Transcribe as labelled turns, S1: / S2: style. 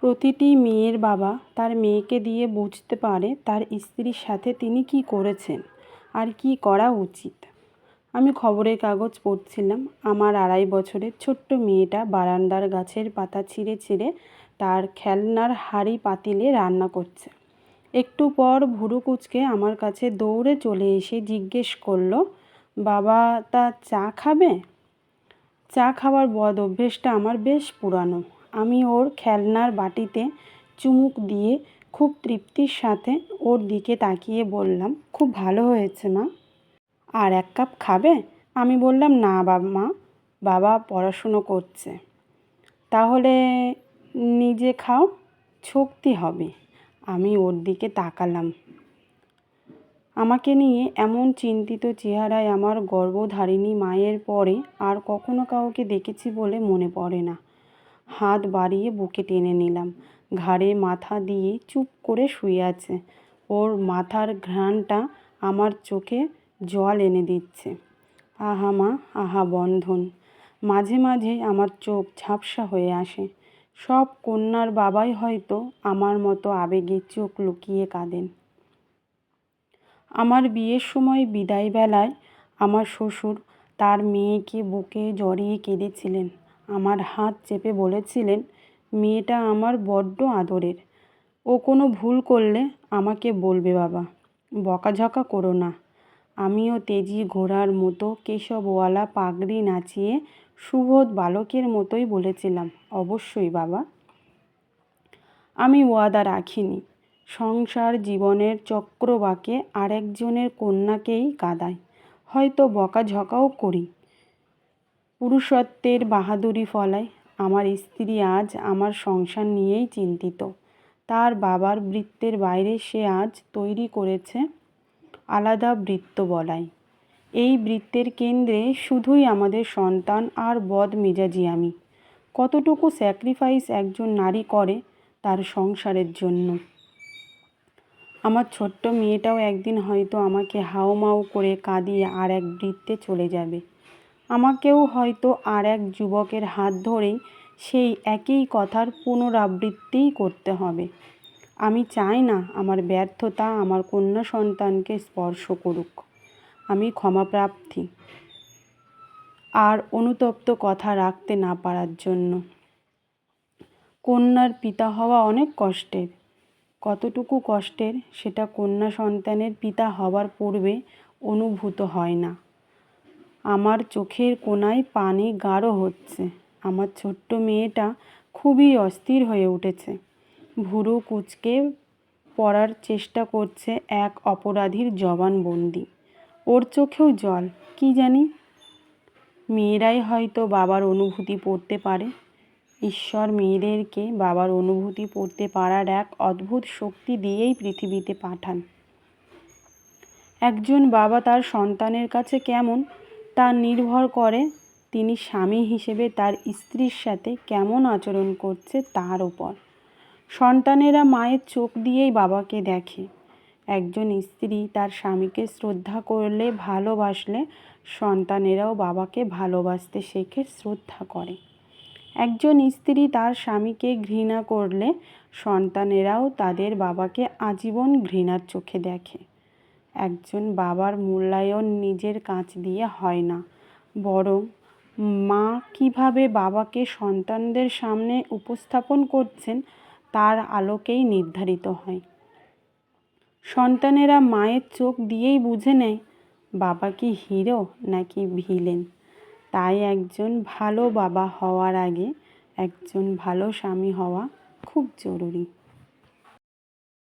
S1: প্রতিটি মেয়ের বাবা তার মেয়েকে দিয়ে বুঝতে পারে তার স্ত্রীর সাথে তিনি কী করেছেন আর কী করা উচিত। আমি খবরের কাগজ পড়ছিলাম। আমার 2.5 বছরের ছোট্ট মেয়েটা বারান্দার গাছের পাতা ছিঁড়ে ছিঁড়ে তার খেলনার হাঁড়ি পাতিলে রান্না করছে। একটু পর ভুরু কুঁচকে আমার কাছে দৌড়ে চলে এসে জিজ্ঞেস করলো, বাবা তা চা খাবে? চা খাওয়ার বদ অভ্যেসটা আমার বেশ পুরানো। আমি ওর খেলনার বাটিতে চুমুক দিয়ে খুব তৃপ্তির সাথে ওর দিকে তাকিয়ে বললাম, খুব ভালো হয়েছে মা। আর 1 কাপ খাবে? আমি বললাম, না মা, বাবা পড়াশুনো করছে। তাহলে নিজে খাও, শক্তি হবে। আমি ওর দিকে তাকালাম। আমাকে নিয়ে এমন চিন্তিত চেহারায় আমার গর্ভধারিণী মায়ের পরে আর কখনো কাউকে দেখেছি বলে মনে পড়ে না। হাত বাড়িয়ে বুকে টেনে নিলাম। ঘাড়ে মাথা দিয়ে চুপ করে শুয়ে আছে। ওর মাথার ঘ্রাণটা আমার চোখে জল এনে দিচ্ছে। আহা মা, আহা বন্ধন। মাঝে মাঝে আমার চোখ ঝাপসা হয়ে আসে। সব কন্যার বাবাই হয়তো আমার মতো আবেগে চোখ লুকিয়ে কাঁদেন। আমার বিয়ের সময় বিদায় বেলায় আমার শ্বশুর তার মেয়েকে বুকে জড়িয়ে কেঁদেছিলেন। আমার হাত চেপে বলেছিলেন, মেয়েটা আমার বড্ড আদরের। ও কোনো ভুল করলে আমাকে বলবে বাবা, বকাঝকা করো না। আমিও তেজি ঘোড়ার মতো কেশবওয়ালা পাগড়ি নাচিয়ে সুবোধ বালকের মতোই বলেছিলাম, অবশ্যই বাবা। আমি ওয়াদা রাখিনি। সংসার জীবনের চক্রবাকে আরেকজনের কন্যাকেই কাঁদাই, হয়তো বকাঝকাও করি, পুরুষত্বের বাহাদুরি ফলাই। আমার স্ত্রী আজ আমার সংসার নিয়েই চিন্তিত। তার বাবার বৃত্তের বাইরে সে আজ তৈরি করেছে আলাদা বৃত্ত বলাই। এই বৃত্তের কেন্দ্রে শুধুই আমাদের সন্তান আর বদমেজাজি আমি। কতটুকু স্যাক্রিফাইস একজন নারী করে তার সংসারের জন্য। আমার ছোট্ট মেয়েটাও একদিন হয়তো আমাকে হাউমাউ করে কাঁদিয়ে আর এক বৃত্তে চলে যাবে। আমাকেও হয়তো আর এক যুবকের হাত ধরেই সেই একই কথার পুনরাবৃত্তিই করতে হবে। আমি চাই না আমার ব্যর্থতা আমার কন্যা সন্তানকে স্পর্শ করুক। আমি ক্ষমাপ্রার্থী আর অনুতপ্ত কথা রাখতে না পারার জন্য। কন্যার পিতা হওয়া অনেক কষ্টের। কতটুকু কষ্টের সেটা কন্যা সন্তানের পিতা হওয়ার পূর্বে অনুভূত হয় না। আমার চোখের কোণায় পানি গাঢ় হচ্ছে। আমার ছোট্ট মেয়েটা খুবই অস্থির হয়ে উঠেছে। ভুরু কুঁচকে পড়ার চেষ্টা করছে এক অপরাধীর জবানবন্দি। ওর চোখেও জল। কি জানি, মেয়েরাই হয়তো বাবার অনুভূতি পড়তে পারে। ঈশ্বর মেয়েদেরকে বাবার অনুভূতি পড়তে পারার এক অদ্ভুত শক্তি দিয়েই পৃথিবীতে পাঠান। একজন বাবা তার সন্তানের কাছে কেমন তা নির্ভর করে তিনি স্বামী হিসেবে তার স্ত্রীর সাথে কেমন আচরণ করছে তার উপর। সন্তানেরা মায়ের চোখ দিয়েই বাবাকে দেখে। একজন স্ত্রী তার স্বামীকে শ্রদ্ধা করলে, ভালোবাসলে সন্তানেরাও বাবাকে ভালোবাসতে শেখে, শ্রদ্ধা করে। একজন স্ত্রী তার স্বামীকে ঘৃণা করলে সন্তানেরাও তাদের বাবাকে আজীবন ঘৃণার চোখে দেখে। একজন বাবার মূল্যায়ন নিজের কাছ দিয়ে হয় না, বরং মা কিভাবে বাবাকে সন্তানদের সামনে উপস্থাপন করছেন তার আলোকেই নির্ধারিত হয়। সন্তানেরা মায়ের চোখ দিয়েই বুঝে নেয় বাবা কি হিরো নাকি ভিলেন। তাই একজন ভালো বাবা হওয়ার আগে একজন ভালো স্বামী হওয়া খুব জরুরি।